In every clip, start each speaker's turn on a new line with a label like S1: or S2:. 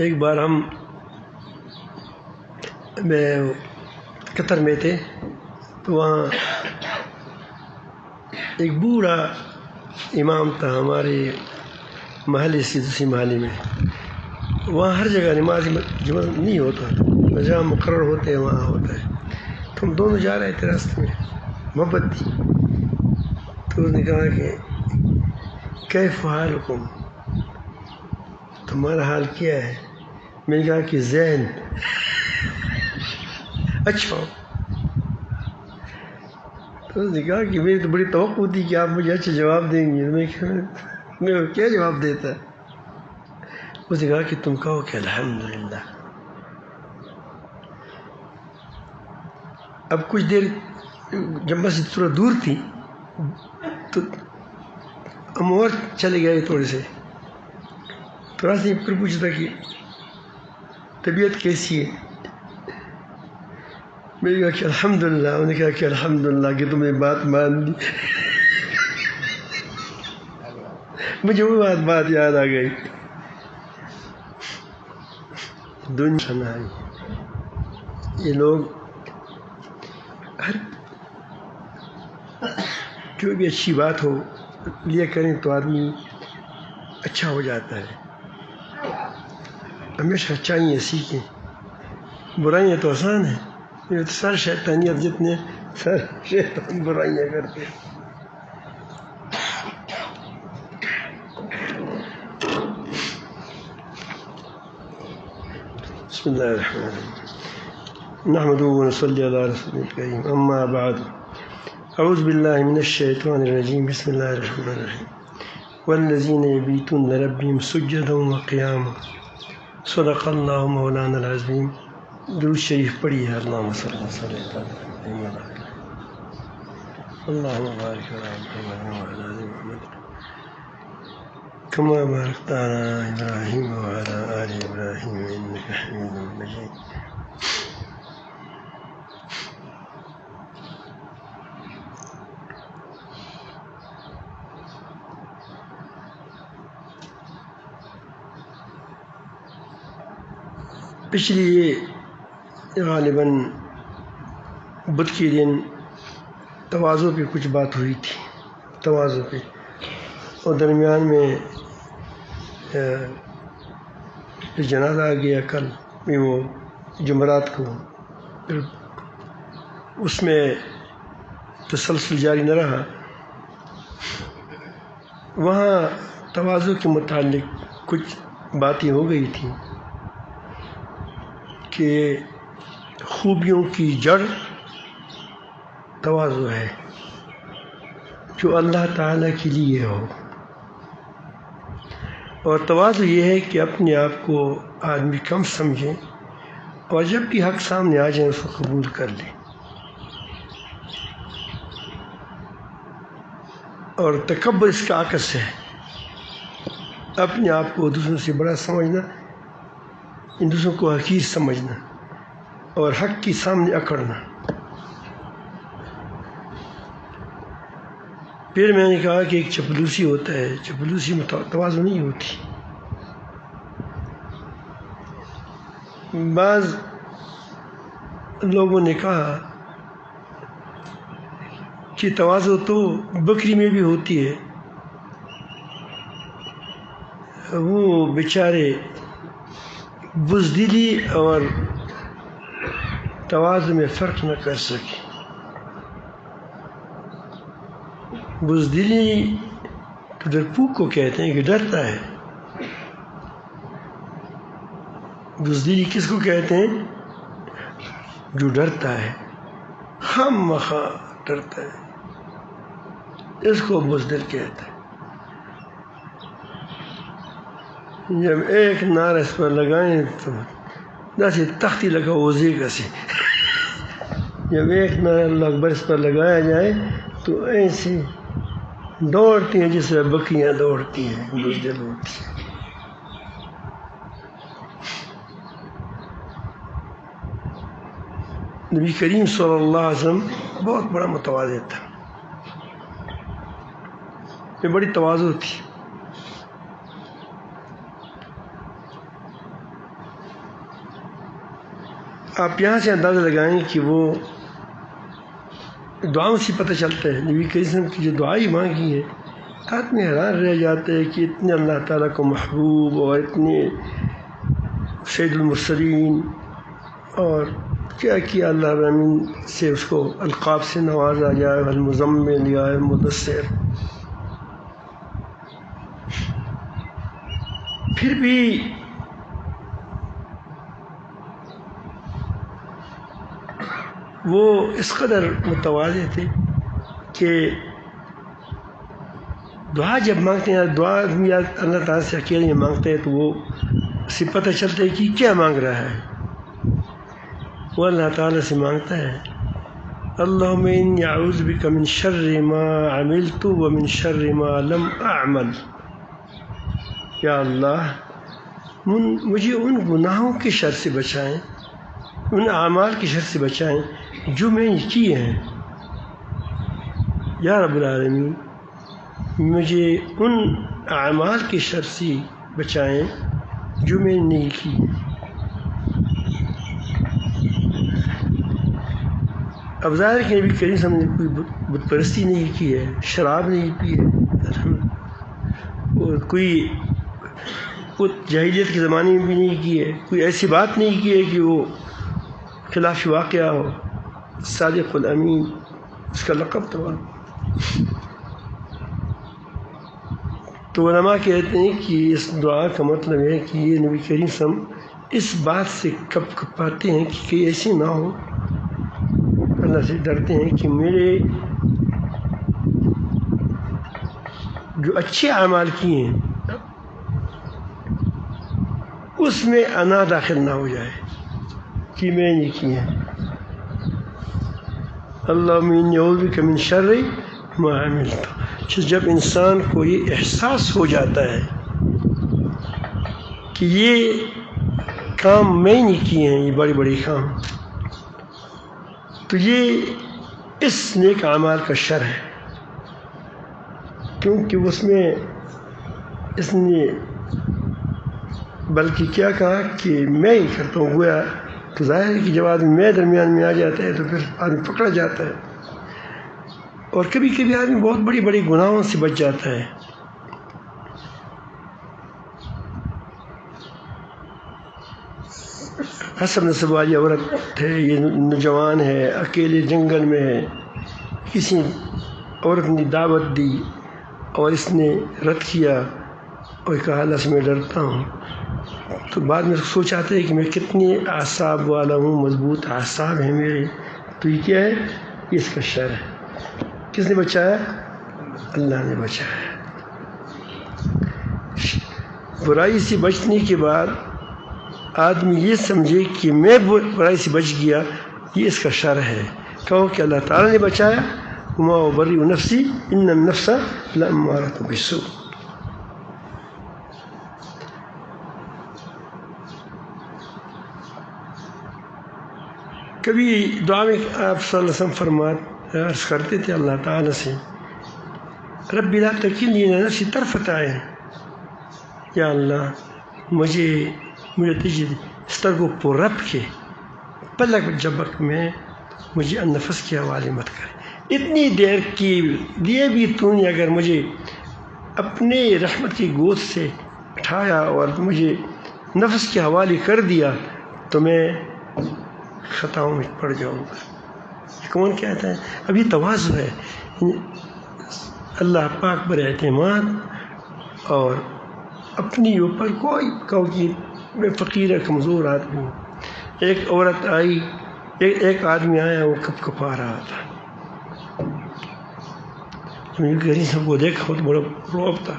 S1: ایک بار میں قطر میں تھے، تو وہاں ایک بوڑھا امام تھا ہمارے محلے سے دوسری محلے میں. وہاں ہر جگہ نماز جمعہ نہیں ہوتا، جہاں مقرر ہوتے ہیں وہاں ہوتا ہے. تو ہم دونوں جا رہے تھے راستے میں، محبت تھی. تو اس نے کہا کہ کیف حالکم، تمہارا حال کیا ہے؟ میں نے کہا کہ زین. اچھا. تو اس نے کہا کہ میری تو بڑی توقع تھی کہ آپ مجھے اچھا جواب دیں گے. میں کیا جواب دیتا؟ اس نے کہا کہ تم کہو کہ الحمدللہ. اب کچھ دیر جب مسجد تھوڑا دور تھی تو ہم اور چلے گئے تھوڑے سے. تو راستے میں پھر پوچھتا کہ طبیعت کیسی ہے؟ میں نے کہا کہ الحمدللہ. انہوں نے کہا کہ الحمدللہ کہ تم نے بات مان لی. مجھے وہ بات یاد آ گئی. دنیا یہ لوگ ہر جو بھی اچھی بات ہو لیا کریں تو آدمی اچھا ہو جاتا ہے. ہمیشہ اچھائیاں سیکھیں، برائیاں تو آسان ہیں. یہ تو سر شیطانیت جتنے سر شیطان برائیاں کرتے ہیں. بسم اللہ الرحمن الرحیم. نحمده ونصلي على رسوله الكريم. اما بعد، اعوذ باللہ من الشیطان الرجیم. بسم اللہ الرحمن الرحیم. والذین یبیتون لربهم سجدا وقیاما. صدق اللہ مولانا العظیم. درود شریف پڑھیے. اللہم صلی اللہ علیہ وسلم. اللہم بارک علی محمد وعلی آل محمد کما بارکت علی ابراہیم وعلی آل ابراہیم انک حمید مجید. پچھلی غالباً بدھ کے دن تواضع پہ کچھ بات ہوئی تھی، تواضع پہ، اور درمیان میں جنازہ آ گیا کل وہ جمعرات کو. پھر اس میں تسلسل جاری نہ رہا. وہاں تواضع کے متعلق کچھ باتیں ہو گئی تھیں کہ خوبیوں کی جڑ تواضع ہے جو اللہ تعالیٰ کے لیے ہو. اور تواضع یہ ہے کہ اپنے آپ کو آدمی کم سمجھے اور جب بھی حق سامنے آ جائے اس کو قبول کر لے. اور تکبر اس کا عکس ہے، اپنے آپ کو دوسروں سے بڑا سمجھنا، ان دوسروں کو حقیر سمجھنا اور حق کے سامنے اکڑنا. پھر میں نے کہا کہ ایک چپلوسی ہوتا ہے، چپلوسی میں تواضع نہیں ہوتی. بعض لوگوں نے کہا کہ تواضع تو بکری میں بھی ہوتی ہے. وہ بیچارے بزدلی اور تواضع میں فرق نہ کر سکے. بزدلی تو ڈرپوک کو کہتے ہیں کہ ڈرتا ہے. بزدلی کس کو کہتے ہیں؟ جو ڈرتا ہے، خام مخواہ ڈرتا ہے، اس کو بزدل کہتے ہیں. جب ایک نعرہ اس پر لگائیں تو جیسے تختی لگا وزے کا سے. جب ایک نعرہ اللہ اکبر اس پر لگایا جائے تو ایسے دوڑتی ہیں جس طرح بکریاں دوڑتی ہیں، بزدل ہوتی ہیں. نبی کریم صلی اللہ علیہ وسلم بہت بڑا متواضع تھا، یہ بڑی تواضع تھی. آپ یہاں سے اندازہ لگائیں کہ وہ دعاؤں سے پتہ چلتا ہے نبی کریم صلی اللہ علیہ وسلم کی جو دعائیں مانگی ہے، آدمی حیران رہ جاتا ہے کہ اتنے اللہ تعالیٰ کو محبوب اور اتنے سید المرسلین، اور کیا کیا اللہ رب العالمین سے اس کو القاب سے نوازا، یا المزمل یا المدثر، پھر بھی وہ اس قدر متواضع تھے کہ دعا جب مانگتے ہیں، دعا آدمی اللہ تعالیٰ سے اکیلے مانگتے ہیں تو وہ اسے پتہ چلتا ہے کہ کیا مانگ رہا ہے. وہ اللہ تعالیٰ سے مانگتا ہے اللہم انی اعوذ بک من شر ما عملت ومن شر ما لم اعمل، یا اللہ مجھے ان گناہوں کی شر سے بچائیں، ان اعمال کی شر سے بچائیں جو میں نے کیے ہیں. یا رب العالمین مجھے ان اعمال کی شر سے بچائیں جو میں نے نہیں کی. اب ظاہر کہ نبی کریم صلی اللہ علیہ وسلم نے کوئی بت پرستی نہیں کی ہے، شراب نہیں پی ہے، اور کوئی جاہلیت کے زمانے میں بھی نہیں کی ہے، کوئی ایسی بات نہیں کی ہے کہ وہ خلاف واقعہ ہو. صادق الامین اس کا لقب تو علماء کہتے ہیں کہ اس دعا کا مطلب ہے کہ یہ نبی کریم صلی اللہ علیہ وسلم اس بات سے کپ کپاتے ہیں کہ کہیں ایسی نہ ہو، اللہ سے ڈرتے ہیں کہ میرے جو اچھے اعمال کیے ہیں اس میں انا داخل نہ ہو جائے کہ میں نے کیے ہیں. اللہم انی اعوذ بک من شر ما عملت. جب انسان کو یہ احساس ہو جاتا ہے کہ یہ کام میں نے کیے ہیں، یہ بڑے بڑے کام، تو یہ اس نیک اعمال کا شر ہے، کیونکہ اس میں اس نے بلکہ کیا کہا کہ میں ہی کرتا ہوں. گویا تو ظاہر ہے کہ جب آدمی میں درمیان میں آ جاتا ہے تو پھر آدمی پکڑا جاتا ہے، اور کبھی کبھی آدمی بہت بڑی بڑی گناہوں سے بچ جاتا ہے. حسب نسب والی عورت ہے، یہ نوجوان ہے، اکیلے جنگل میں ہے، کسی عورت نے دعوت دی اور اس نے رد کیا اور کہا اللہ سے میں ڈرتا ہوں. تو بعد میں سوچ آتا ہے کہ میں کتنی اعصاب والا ہوں، مضبوط اعصاب ہیں میرے. تو یہ کیا ہے؟ یہ اس کا شر ہے. کس نے بچایا؟ اللہ نے بچایا. برائی سے بچنے کے بعد آدمی یہ سمجھے کہ میں برائی سے بچ گیا، یہ اس کا شر ہے. کہو کہ اللہ تعالیٰ نے بچایا، وما ابرئ نفسی ان النفس لامارۃ بالسوء. کبھی دعا میں آپ صلی اللہ علیہ وسلم عرض کرتے تھے اللہ تعالیٰ سے رب لا تکلنی الی نفسی طرفۃ عین، یا اللہ مجھے تجھے اس طرح کو پر رب کے پلک جبک میں مجھے نفس کے حوالے مت کر. اتنی دیر کے لیے بھی تو نے اگر مجھے اپنے رحمت کی گود سے اٹھایا اور مجھے نفس کے حوالے کر دیا تو میں خطاؤں میں پڑ جاؤں گا. کون کہتا ہے؟ ابھی تواضع ہے، اللہ پاک پر اعتماد اور اپنی اوپر کوئی کہو کہ میں فقیر کمزور آدمی ہوں. ایک عورت آئی، ایک آدمی آیا، وہ کپ کپا رہا تھا. نبی کریم صاحب کو دیکھا بہت بڑا روب تھا.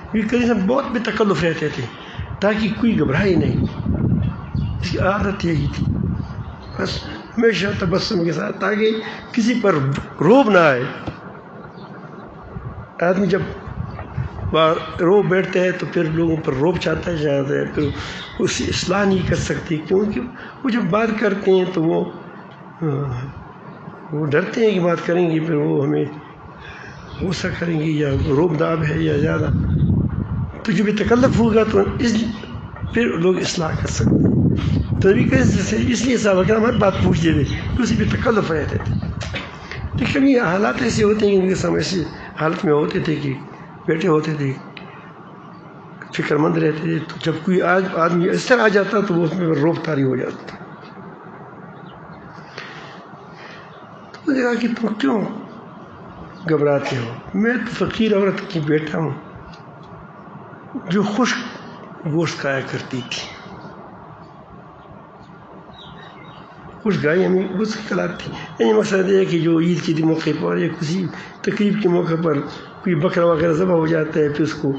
S1: نبی کریم صاحب بہت بے تکلف رہتے تھے تاکہ کوئی گھبرائے نہیں. اس کی عادت یہی تھی، بس ہمیشہ تبسم کے ساتھ تاکہ کسی پر روب نہ آئے. آدمی جب روب بیٹھتے ہیں تو پھر لوگوں پر روب چاہتا ہے جاتا ہے، پھر اس کی اصلاح نہیں کر سکتی، کیونکہ وہ جب بات کرتے ہیں تو وہ ڈرتے ہیں کہ بات کریں گی پھر وہ ہمیں غصہ کریں گی یا روب داب ہے یا زیادہ. تو جب یہ تکلف ہوگا تو پھر لوگ اصلاح کر سکتے ہیں. طریقے سے اس لیے صحابہ کرام ہر بات پوچھتے تھے کہ اسی پہ تکلف رہتے تھے. لیکن یہ حالات ایسے ہوتے ہیں کہ ان کے سامنے ایسی حالت میں ہوتے تھے کہ بیٹھے ہوتے تھے، فکر مند رہتے تھے. تو جب کوئی آدمی اس طرح آ جاتا تو وہ اس میں روب طاری ہو جاتا تھا. تو نے کہا کہ تم کیوں گھبراتے ہو؟ میں تو فقیر عورت کی بیٹا ہوں جو خشک گوشت کھایا کرتی تھی. کچھ گائے ہمیں گوشت کھلاتی. یعنی مقصد یہ ہے کہ جو عید کے موقع پر یا کسی تقریب کے موقع پر کوئی بکرا وغیرہ ذبح ہو جاتا ہے، پھر اس کو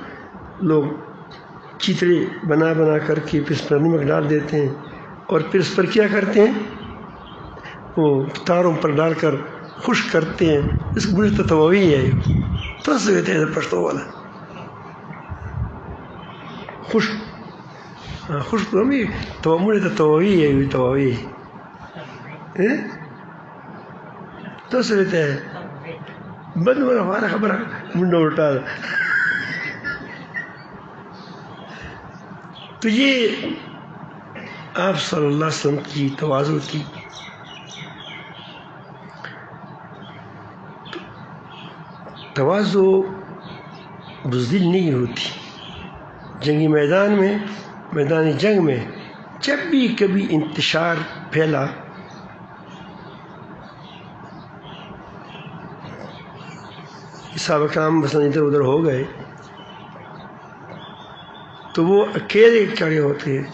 S1: لوگ چیتڑے بنا کر کے پھر اس پر نمک ڈال دیتے ہیں اور پھر اس پر کیا کرتے ہیں، وہ تاروں پر ڈال کر خشک کرتے ہیں. اس کو بڑی تواوی ہے، تو سے کہتے ہیں پشتو والا خشک ہمیں تواوی ہے، تواوی تو سے کہتے ہیں بند والا ہمارا خبر منڈا الٹا. تو یہ آپ صلی اللہ علیہ وسلم کی تواضع تھی. تواضع بزدل نہیں ہوتی. جنگی میدان جنگ میں جب بھی کبھی انتشار پھیلا صحابہ کرام مثلا ادھر ادھر ہو گئے تو وہ اکیلے کھڑے ہوتے ہیں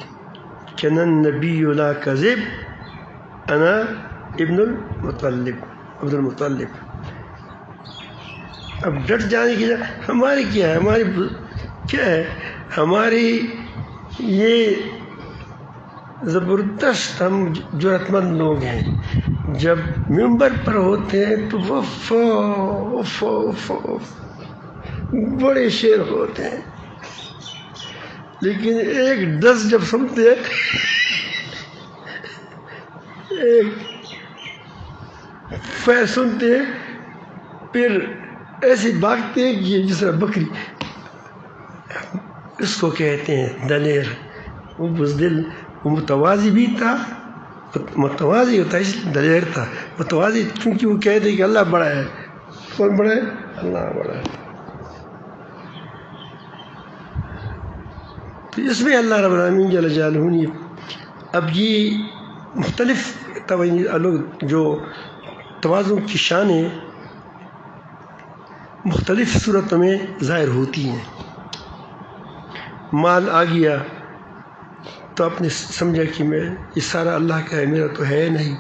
S1: کہ نبی لا کذب انا ابن المطلب، عبد المطلب. اب ڈٹ جانے کی ہماری کیا ہے ہماری یہ زبردست، ہم جرأت مند لوگ ہیں. جب ممبر پر ہوتے ہیں تو وہ بڑے شیر ہوتے ہیں، لیکن ایک ڈس جب سنتے ہیں، ایک فیر سنتے ہیں، پھر ایسے بھاگتے ہیں کہ جس طرح بکری. اس کو کہتے ہیں دلیر. وہ بزدل، وہ متواضع بھی تھا، متواضع ہوتا ہے اس لیے دلیر تھا. متواضع کیونکہ وہ کہتے ہیں کہ اللہ بڑا ہے. کون بڑا ہے؟ اللہ بڑا ہے. تو اس میں اللہ رب العالمین جل جلالہ نے اب یہ مختلف لوگ جو تواضع کی شانیں مختلف صورتوں میں ظاہر ہوتی ہیں. مال آ گیا تو آپ نے سمجھا کہ میں یہ سارا اللہ کا ہے، میرا تو ہے نہیں.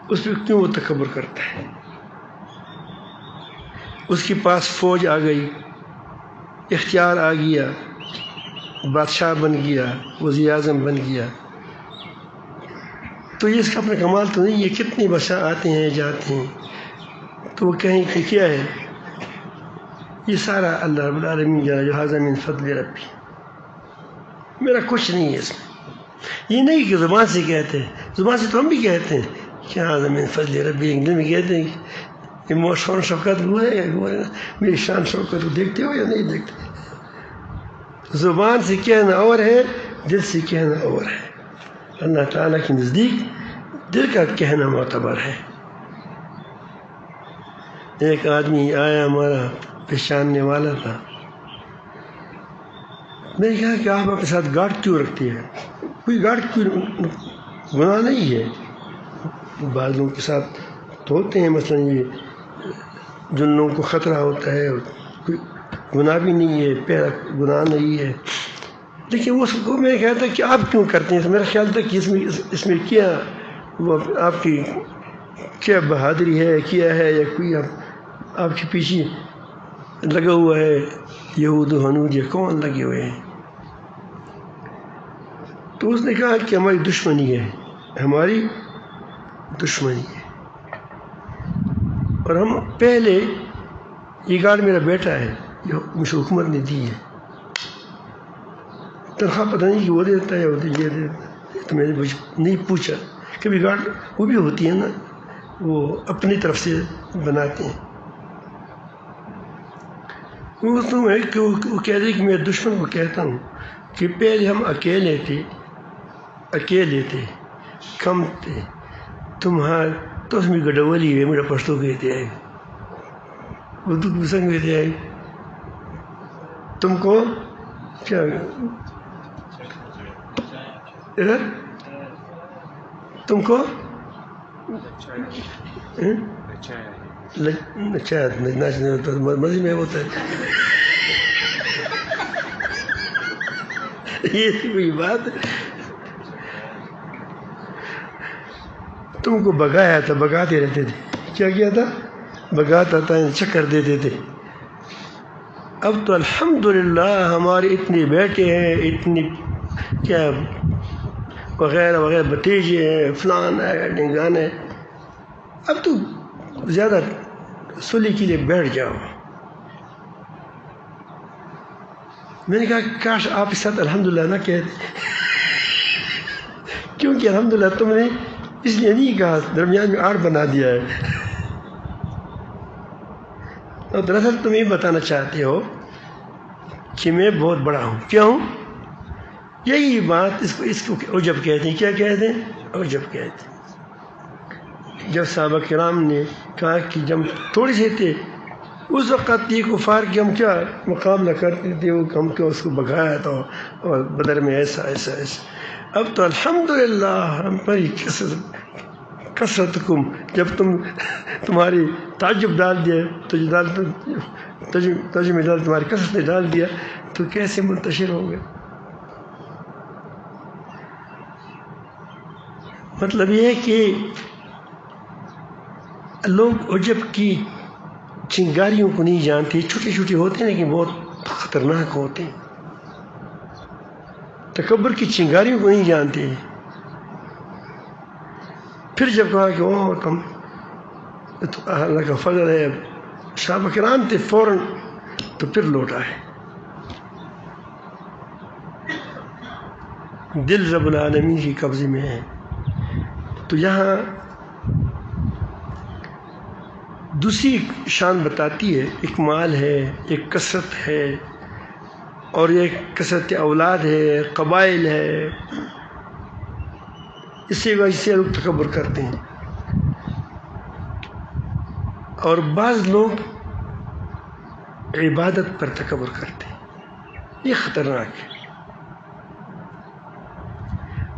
S1: اس پہ کیوں وہ تکبر کرتا ہے؟ اس کے پاس فوج آ گئی، اختیار آ گیا، بادشاہ بن گیا، وزیر اعظم بن گیا، تو یہ اس کا اپنا کمال تو نہیں ہے. کتنے بادشاہ آتے ہیں جاتے ہیں تو وہ کہیں کہ کیا ہے یہ سارا اللہ رب العالمین جل ھذا من فضل ربی، میرا کچھ نہیں ہے اس میں. یہ نہیں کہ زبان سے کہتے ہیں، زبان سے تو ہم بھی کہتے ہیں کہ ھذا من فضل ربی، دل میں کہتے ہیں کہ یہ شان شوکت وہ ہے، میری شان شوکت کو دیکھتے ہو یا نہیں دیکھتے. زبان سے کہنا اور ہے، دل سے کہنا اور ہے. اللہ تعالیٰ کے نزدیک دل کا کہنا معتبر ہے. ایک آدمی آیا ہمارا پہچاننے والا تھا. میں نے کہا کہ آپ اپنے ساتھ گارڈ کیوں رکھتے ہیں؟ کوئی گارڈ کیوں، گناہ نہیں ہے. بعض لوگوں کے ساتھ تو ہوتے ہیں، مثلا یہ جن لوگوں کو خطرہ ہوتا ہے، کوئی گناہ بھی نہیں ہے، پہلا گناہ نہیں ہے. لیکن اس کو میں کہتا کہ آپ کیوں کرتے ہیں؟ تو میرا خیال تھا کہ اس میں کیا وہ آپ کی کیا بہادری ہے، کیا ہے، یا کوئی آپ کے پیچھے لگا ہوا ہے یہود و ہنود یا کون لگے ہوئے ہیں. تو اس نے کہا کہ ہماری دشمنی ہے، ہماری دشمنی ہے. اور ہم پہلے، یہ گارڈ میرا بیٹا ہے، جو مجھے حکومت نے دی ہے، تنخواہ پتہ نہیں کہ وہ دیتا ہے یا وہ یہ دیتا ہے. تو میں نے نہیں پوچھا. کبھی گارڈ وہ بھی ہوتی ہے نا، وہ اپنی طرف سے بناتے ہیں. وہ تو ہے کہ وہ کہہ دے کہ میں دشمن کو کہتا ہوں کہ پہلے ہم اکیلے تھے کم تھے تمہارے تو اس میں گڈولی ہے میرا پشتو کہتے ہیں اردو کی سنگ کہتے ہیں تم کو کیا تم کو مرضی میں ہوتا ہے یہ کوئی بات تم کو بگایا تھا بگاتے رہتے تھے کیا کیا تھا بگاتا تھا چکر دیتے تھے اب تو الحمدللہ ہمارے اتنے بیٹے ہیں اتنی کیا وغیرہ وغیرہ بھتیجے ہیں فلان ہے ڈنگان ہے اب تو زیادہ سلی کے لیے بیٹھ جاؤ میں نے کہا کاش آپ اس ساتھ الحمدللہ نہ کہتے کیونکہ الحمدللہ تم نے اس لیے نہیں کہا درمیان میں آڑ بنا دیا ہے اور دراصل تم یہ بتانا چاہتے ہو کہ میں بہت بڑا ہوں کیا ہوں یہی بات اس کو عجب کہتے ہیں کیا کہتے ہیں عجب کہتے ہیں جب صحابہ کرام نے کہا کہ جب تھوڑے سے تھے اس وقت یہ کفار کی ہم کیا مقابلہ کرتے تھے وہ ہم کیا اس کو بگایا تھا اور بدر میں ایسا ایسا ایسا اب تو الحمدللہ ہماری کثرتکم جب تمہاری تعجب ڈال دیا ترجمہ ڈال تمہاری کثرت نے ڈال دیا تو کیسے منتشر ہو گئے مطلب یہ ہے کہ لوگ عجب کی چنگاریوں کو نہیں جانتے چھوٹے چھوٹے ہوتے ہیں لیکن بہت خطرناک ہوتے ہیں تکبر کی چنگاریوں کو نہیں جانتے پھر جب کہا کہ وہ تم اللہ کا فضل ہے صحابہ کرام تھے فوراً تو پھر لوٹ آئے دل رب العالمین کی قبضے میں ہے تو یہاں دوسری شان بتاتی ہے ایک مال ہے ایک کثرت ہے اور ایک کثرت اولاد ہے قبائل ہے اس سے لوگ تکبر کرتے ہیں اور بعض لوگ عبادت پر تکبر کرتے ہیں یہ خطرناک ہے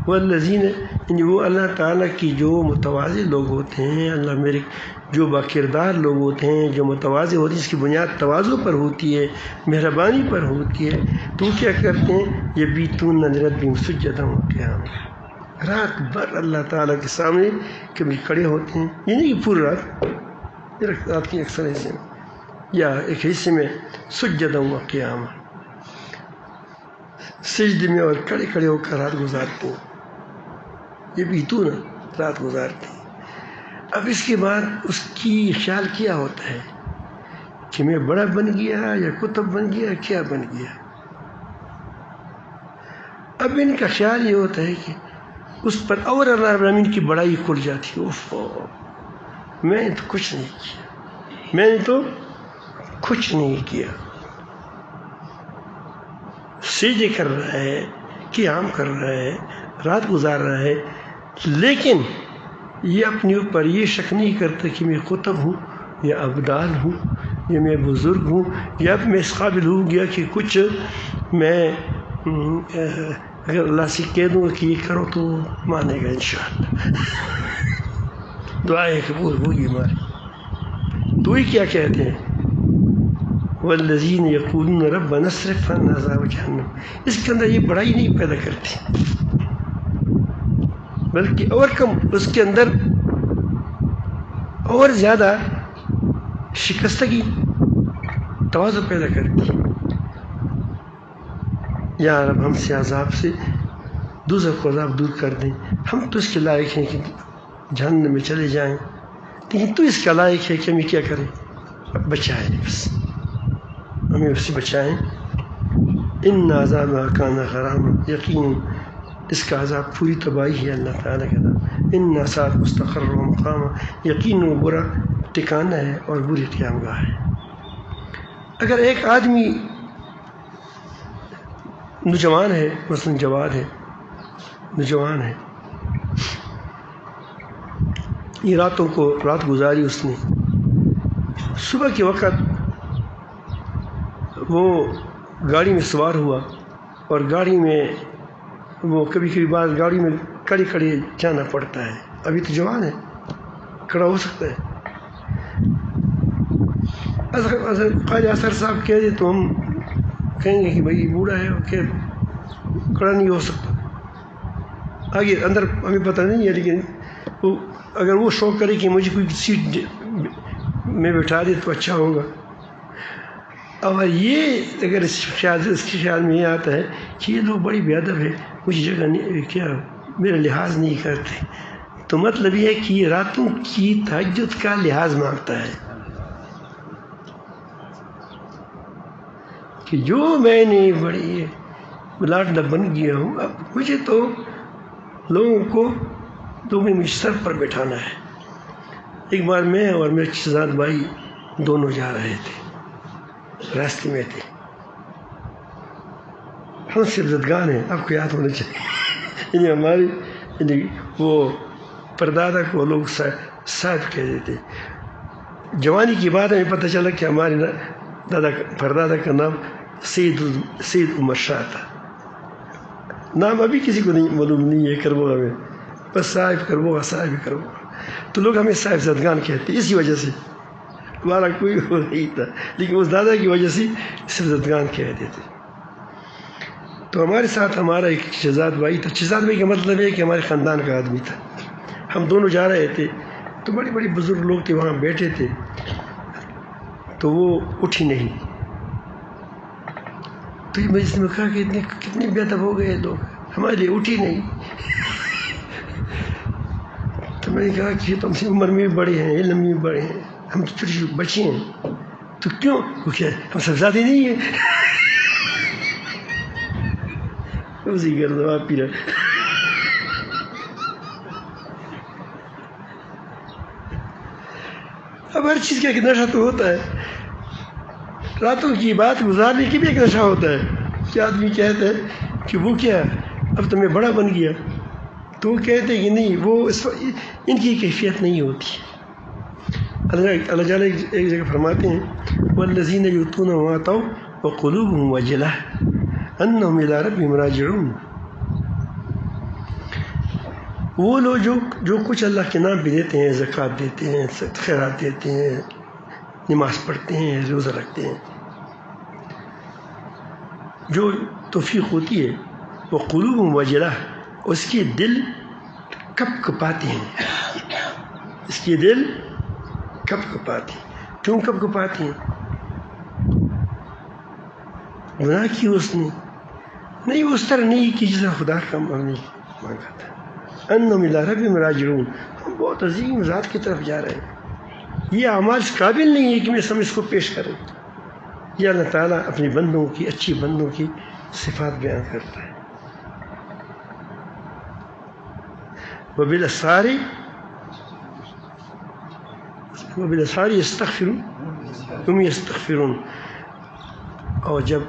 S1: والذین یعنی وہ اللہ تعالیٰ کی جو متواضع لوگ ہوتے ہیں اللہ میرے جو باکردار لوگ ہوتے ہیں جو متواضع ہوتے ہیں جس کی بنیاد تواضع پر ہوتی ہے مہربانی پر ہوتی ہے تو وہ کیا کرتے ہیں یہ بیتون لربہم سجدا وقیاما رات بھر اللہ تعالیٰ کے سامنے کبھی کھڑے ہوتے ہیں یہ نہیں کہ پوری رات کی اکثر حصے میں یا ایک حصے میں سجدا وقیاما سجدے میں اور کھڑے کھڑے ہو کر رات گزارتے ہیں یہ بیتون رات گزارتے ہیں اب اس کے بعد اس کی خیال کیا ہوتا ہے کہ میں بڑا بن گیا یا کتب بن گیا کیا بن گیا اب ان کا خیال یہ ہوتا ہے کہ اس پر اور اللہ رب العالمین کی بڑائی کھل جاتی ہے میں نے تو کچھ نہیں کیا میں نے تو کچھ نہیں کیا سجدے کر رہا ہے قیام کر رہا ہے رات گزار رہا ہے لیکن یہ اپنے اوپر یہ شک نہیں کرتا کہ میں قطب ہوں یا ابدال ہوں یا میں بزرگ ہوں یا میں اس قابل ہو گیا کہ کچھ میں اگر اللہ سے کہہ دوں کہ یہ کرو تو مانے گا انشاءاللہ دعائیں قبول ہوگی ہماری تو یہ کیا کہتے ہیں والذین یقولون ربنا اصرف عنا عذاب جہنم اس کے اندر یہ بڑائی نہیں پیدا کرتی بلکہ اور کم اس کے اندر اور زیادہ شکستگی تواضع پیدا کرتی یا رب ہم سے عذاب سے دوزخ کو عذاب دور کر دیں ہم تو اس کے لائق ہیں کہ جہنم میں چلے جائیں لیکن تو اس کا لائق ہے کہ ہمیں کیا کریں بچائیں بس ہمیں اس سے بچائیں ان عذاب کان غراما یقین اس کا عذاب پوری تباہی ہے اللہ تعالیٰ کے عذاب ان ساعت مستقر و مقامہ یقین وہ برا ٹھکانہ ہے اور بری قیام گاہ ہے اگر ایک آدمی نوجوان ہے، مثلاً جواد ہے، نوجوان ہے، یہ رات گزاری اس نے، صبح کے وقت وہ گاڑی میں سوار ہوا اور گاڑی میں وہ کبھی بعض گاڑی میں کھڑے جانا پڑتا ہے، ابھی تو جوان ہے، کھڑا ہو سکتا ہے۔ قاضی اظہر صاحب کہہ دے تو ہم کہیں گے کہ بھائی بوڑھا ہے کہ کھڑا نہیں ہو سکتا، آگے اندر ہمیں پتہ نہیں ہے، لیکن اگر وہ شوق کرے کہ مجھے کوئی سیٹ میں بٹھا دے تو اچھا ہوگا۔ اور یہ اگر اس کے خیال میں یہ آتا ہے کہ یہ لوگ بڑی بے ادب ہے، مجھے جگہ نہیں، کیا میرا لحاظ نہیں کرتے، تو مطلب یہ ہے کہ یہ راتوں کی تہجد کا لحاظ مانگتا ہے کہ جو میں نے بڑی لاڈلا بن گیا ہوں، اب مجھے تو لوگوں کو مجھے سر پر بٹھانا ہے۔ ایک بار میں اور میرے شہزاد بھائی دونوں جا رہے تھے، راستے میں تھے، ہم سبزدگان ہیں، آپ کو یاد ہونا چاہیے، یعنی ہماری وہ پردادا کو لوگ صاحب کہہ دیتے۔ جوانی کی بات ہمیں پتہ چلا کہ ہمارے پردادا کا نام سید عمر شاہ تھا، نام ابھی کسی کو نہیں معلوم نہیں ہے کربوغا میں، بس صاحب کربوغا، صاحب کربوغا، تو لوگ ہمیں صاحب زدگان کہتے، اسی وجہ سے ہمارا کوئی وہ نہیں تھا، لیکن اس دادا کی وجہ سے صرف زدگان کہتے تھے۔ تو ہمارے ساتھ ہمارا ایک شہزاد بھائی تھا، شہزاد بھائی کا مطلب ہے کہ ہمارے خاندان کا آدمی تھا، ہم دونوں جا رہے تھے، تو بڑے بزرگ لوگ تھے وہاں بیٹھے تھے، تو وہ اٹھی نہیں، تو یہ مجلس میں کہا کہ کتنے بے ادب ہو گئے لوگ، ہمارے لیے اٹھی نہیں۔ تو میں نے کہا کہ تم سے عمر میں بھی بڑے ہیں، علم میں بھی بڑے ہیں، ہم تو چھوٹے بچے ہیں، تو کیوں ہم سب زیادہ نہیں ہیں؟ اسی کا جواب پی رہا۔ اب ہر چیز کا ایک نشہ تو ہوتا ہے، راتوں کی بات گزارنے کی بھی ایک نشہ ہوتا ہے کہ آدمی کہتا ہے کہ وہ کیا اب تو میں بڑا بن گیا، تو وہ کہتے ہیں کہ نہیں، وہ ان کی کیفیت نہیں ہوتی۔ اللہ تعالیٰ ایک جگہ فرماتے ہیں والذین یؤتون ما آتوا وقلوبهم وجلة انہم الی ربہم راجعون، وہ لوگ جو کچھ اللہ کے نام پہ دیتے ہیں، زکوٰۃ دیتے ہیں، خیرات دیتے ہیں، نماز پڑھتے ہیں، روزہ رکھتے ہیں، جو توفیق ہوتی ہے وہ قلوبهم وجلة، اس کے دل کپ کپاتے ہیں، اس کے دل کپ کپاتے ہیں۔ کیوں کپ کپاتے ہیں؟ گناہ کی اس نے نہیں، اس طرح نہیں کہ جس طرح خدا کا مانگا تھا۔ انہم الی ربہم راجعون، ہم بہت عظیم ذات کی طرف جا رہے ہیں، یہ اعمال اس قابل نہیں ہے کہ میں سب اس کو پیش کروں۔ یہ اللہ تعالیٰ اپنے بندوں کی، اچھی بندوں کی صفات بیان کرتا ہے۔ وبالاسحار یستغفرون، ہم یستغفرون، اور جب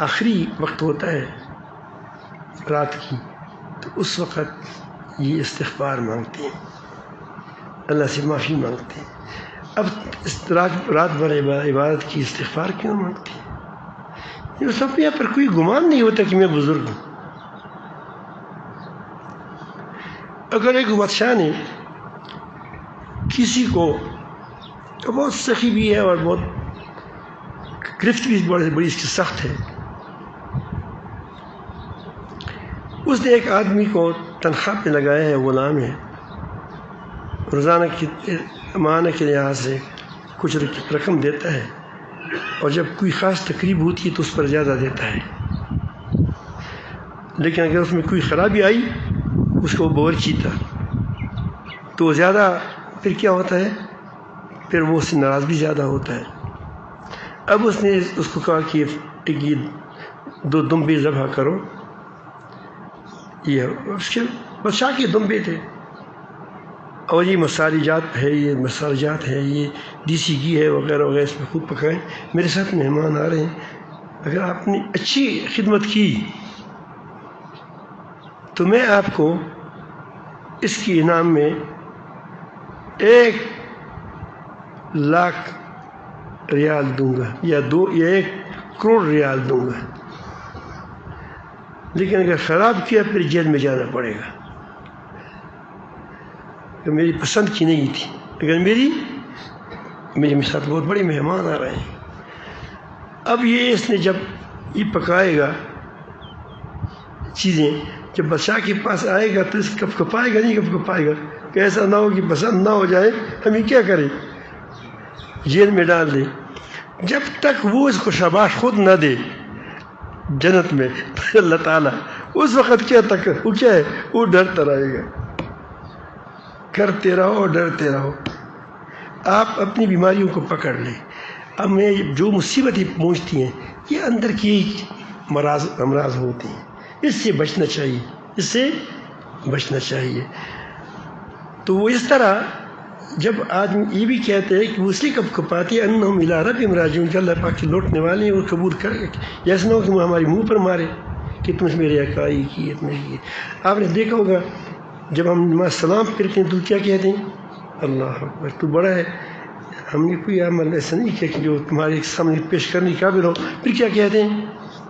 S1: آخری وقت ہوتا ہے رات کی تو اس وقت یہ استغفار مانگتے ہیں، اللہ سے معافی مانگتے ہیں۔ اب رات بھر عبادت کی استغفار کیوں مانگتے ہیں؟ یہ سب یہاں پر کوئی گمان نہیں ہوتا کہ میں بزرگ ہوں۔ اگر ایک بادشاہ نے کسی کو بہت سخی بھی ہے اور بہت گرفت بھی بڑی اس کی سخت ہے، اس نے ایک آدمی کو تنخواہ پہ لگایا ہے، غلام ہے، روزانہ کی ماہانہ کے لحاظ سے کچھ رقم دیتا ہے، اور جب کوئی خاص تقریب ہوتی ہے تو اس پر زیادہ دیتا ہے، لیکن اگر اس میں کوئی خرابی آئی اس کو باورچی تھا تو زیادہ، پھر کیا ہوتا ہے، پھر وہ اس سے ناراض بھی زیادہ ہوتا ہے۔ اب اس نے اس کو کہا کہ یہ 2 دمبے ذبح کرو، یہ اس کے بادشاہ کے دمبے تھے، اور یہ مسالجات ہے، یہ دیسی گھی ہے وغیرہ وغیرہ، اس میں خوب پکائیں، میرے ساتھ مہمان آ رہے ہیں، اگر آپ نے اچھی خدمت کی تو میں آپ کو اس کی انعام میں 1,00,000 ریال دوں گا یا 1 کروڑ ریال دوں گا، لیکن اگر خراب کیا پھر جیل میں جانا پڑے گا، کہ میری پسند کی نہیں تھی۔ اگر میرے ساتھ بہت بڑے مہمان آ رہے ہیں، اب اس نے جب یہ پکائے گا چیزیں، جب بادشاہ کے پاس آئے گا تو اس کب کپائے گا نہیں، کب کپائے گا کہ ایسا نہ ہو کہ پسند نہ ہو جائے، ہم یہ کیا کریں، جیل میں ڈال دیں۔ جب تک وہ اس کو شاباش خود نہ دے جنت میں اللہ تعالیٰ، اس وقت کیا تک وہ کیا ہے، وہ ڈرتا رہے گا، کرتے رہو ڈرتے رہو۔ آپ اپنی بیماریوں کو پکڑ لیں۔ اب میں جو مصیبتیں پہنچتی ہیں یہ اندر کی امراض ہوتی ہیں، اس سے بچنا چاہیے، تو وہ اس طرح جب آدمی یہ بھی کہتے ہیں کہ وہ اس لیے کب کپاتے ہیں انہم الی ربہم راجعون، کہ اللہ پاک کے لوٹنے والے ہیں، وہ قبول کرے گا، ایسا نہ ہو کہ وہ ہمارے منہ پر مارے کہ تم اس میں ریاکاری کی ہے۔ آپ نے دیکھا ہوگا جب ہم نماز سلام پھرتے ہیں تو کیا کہتے ہیں، اللہ اکبر، تو بڑا ہے، ہم نے کوئی عمل ایسا نہیں کیا کہ جو تمہارے سامنے پیش کرنے کے قابل ہو، پھر کیا کہتے ہیں،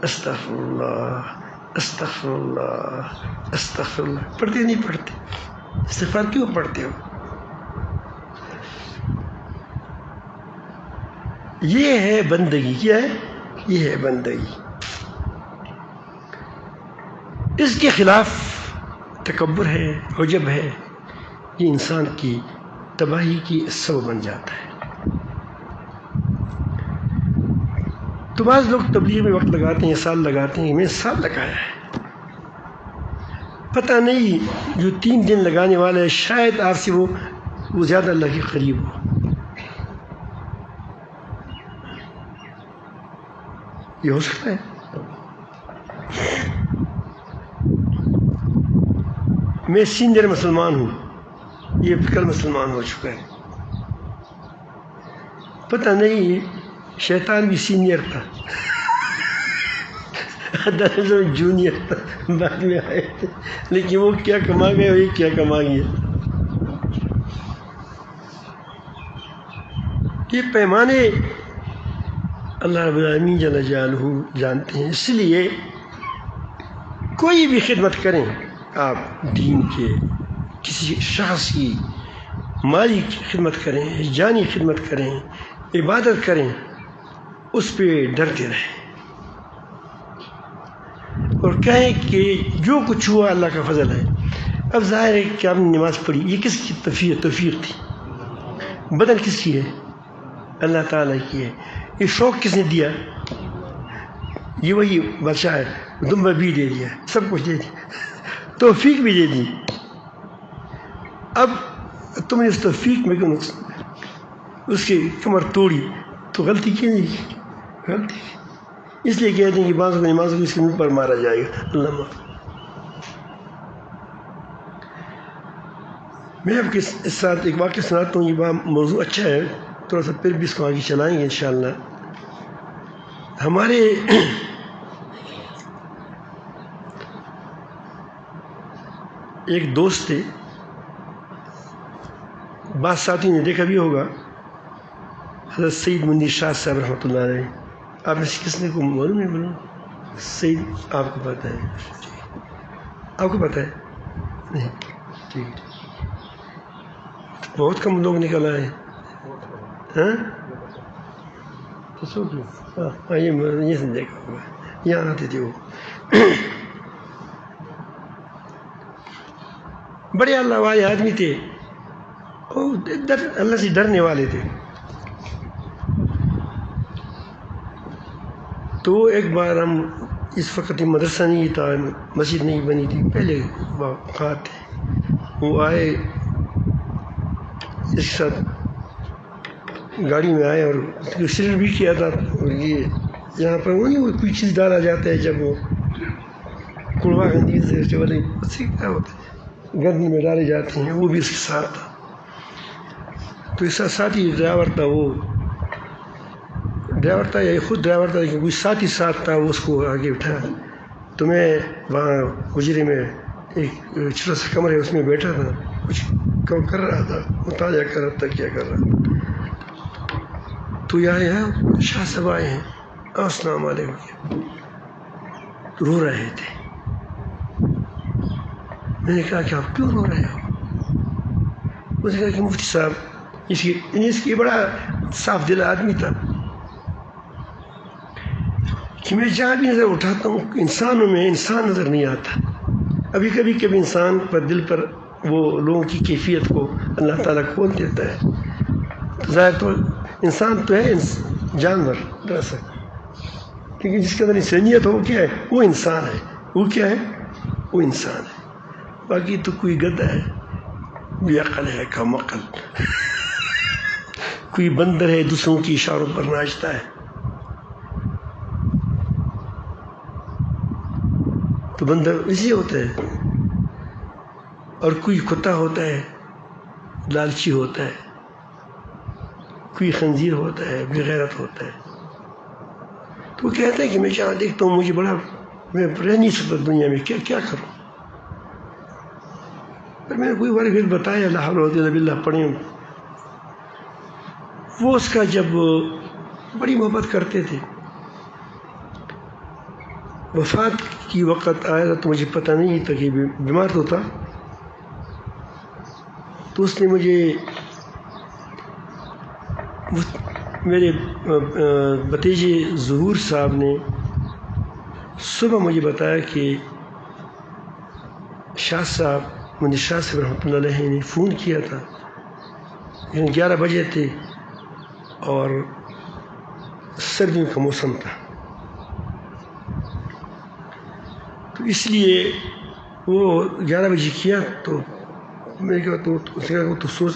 S1: استغفر اللہ استغفر اللہ استغفر اللہ۔ پڑھتے نہیں پڑھتے، استغفار کیوں پڑھتے ہو؟ یہ ہے بندگی، کیا ہے، یہ ہے بندگی۔ اس کے خلاف تکبر ہے، عجب ہے، یہ انسان کی تباہی کی سبب بن جاتا ہے۔ تو بعض لوگ تبلیغ میں وقت لگاتے ہیں، سال لگاتے ہیں، میں سال لگایا ہے، پتہ نہیں جو 3 دن لگانے والا ہے شاید آپ سے وہ زیادہ اللہ کے قریب ہو۔ یہ ہو سکتا ہے۔ میں سینئر مسلمان ہوں، یہ کل مسلمان ہو چکا ہے، پتہ نہیں شیطان بھی سینئر تھا دراصل جونیئر تھا، بعد میں آئے تھے، لیکن وہ کیا کما گئے اور یہ کیا کما گیا۔ یہ پیمانے اللہ رب العالمین جل جلالہ جانتے ہیں، اس لیے کوئی بھی خدمت کریں آپ، دین کے کسی شخص کی مالی خدمت کریں، جانی خدمت کریں، عبادت کریں، اس پہ ڈرتے رہیں اور کہیں کہ جو کچھ ہوا اللہ کا فضل ہے۔ اب ظاہر ہے کہ آپ نے نماز پڑھی، یہ کس کی توفیق تھی؟ بدن کس کی ہے؟ اللہ تعالیٰ کی ہے۔ یہ شوق کس نے دیا؟ یہ وہی بادشاہ ہے، دمبا بھی دے دیا، سب کچھ دے دیا، توفیق بھی دے دی۔ اب تم نے اس توفیق میں اس کی کمر توڑی تو غلطی کی نہیں کی؟ غلطی کی، اس لیے کہتے ہیں کہ بعض نماز کو اس کے منہ پر مارا جائے گا، اللہ معاف۔ میں آپ کے ساتھ ایک واقعہ سناتا ہوں، یہ موضوع اچھا ہے، تھوڑا سا پھر بھی اس کو آگے چلائیں گے انشاءاللہ۔ ہمارے ایک دوست تھے، بعض ساتھی نے دیکھا بھی ہوگا، حضرت سید منیر شاہ صاحب رحمۃ اللہ علیہ۔ آپ میں سے کس نے کو معلوم ہے؟ بولو سید، آپ کو پتہ ہے؟ آپ کو پتہ ہے؟ نہیں، ٹھیک ہے، بہت کم لوگ نکل آئے ہیں، ہاں یہ سے دیکھا ہوگا، یہاں آتے تھے وہ بڑے اللہ والے آدمی تھے، اللہ سے ڈرنے والے تھے۔ تو ایک بار ہم، اس وقت مدرسہ نہیں تھا، مسجد نہیں بنی تھی، پہلے واقعات تھے، وہ آئے اس کے ساتھ گاڑی میں آئے اور سر بھی کیا تھا، اور یہ یہاں پر وہ نہیں کوئی چیز ڈالا جاتا ہے جب وہ کڑوا گندگی سے والے کیا ہوتا ہے گردن میں ڈالے جاتے ہیں، وہ بھی اس کے ساتھ تھا۔ تو اس کا ساتھی ڈرائیور تھا، وہ ڈرائیور تھا یا خود ڈرائیور تھا لیکن کوئی ساتھ ہی ساتھ تھا، وہ اس کو آگے اٹھایا تو میں وہاں گجرے میں ایک چھوٹا سا کمرہ ہے اس میں بیٹھا تھا، کچھ کام کر رہا تھا، مطالعہ کر رہا تھا، کیا کر رہا تھا تو یہاں شاہ صاحب آئے ہیں، السلام علیکم، رو رہے تھے۔ میں نے کہا کہ آپ کیوں رو رہے ہو؟ اس نے کہا کہ مفتی صاحب اس کی بڑا صاف دل آدمی تھا کہ میں جہاں بھی نظر اٹھاتا ہوں انسانوں میں انسان نظر نہیں آتا۔ ابھی کبھی انسان پر دل پر وہ لوگوں کی کیفیت کو اللہ تعالیٰ کھول دیتا ہے، تو ظاہر تو انسان تو ہے جانور دراصل، کیونکہ جس کے اندر انسانیت ہو کیا ہے وہ انسان ہے، وہ کیا ہے وہ انسان ہے۔ باقی تو کوئی گدھا ہے، بے عقل ہے، کم عقل، کوئی بندر ہے دوسروں کی اشاروں پر ناچتا ہے۔ تو بندر اسی ہوتا ہے، اور کوئی کتا ہوتا ہے لالچی ہوتا ہے، کوئی خنزیر ہوتا ہے بے غیرت ہوتا ہے۔ تو وہ کہتا ہے کہ میں جہاں دیکھتا ہوں مجھے بڑا، میں رہ نہیں سکتا دنیا میں، کیا کروں؟ پھر میں نے کوئی بار پھر بتایا لا حول ولا قوة الا باللہ پڑھیں۔ وہ اس کا جب بڑی محبت کرتے تھے، وفات کی وقت آیا تھا تو مجھے پتہ نہیں تھا کہ بیمار تو تھا، تو اس نے مجھے میرے بھتیجے ظہور صاحب نے صبح مجھے بتایا کہ شاہ صاحب منیر شاہ صاحب رحمۃ اللہ علیہ نے فون کیا تھا، 11 بجے تھے اور سردیوں کا موسم تھا، تو اس لیے وہ 11 بجے کیا تو میں نے کہا تو سوچ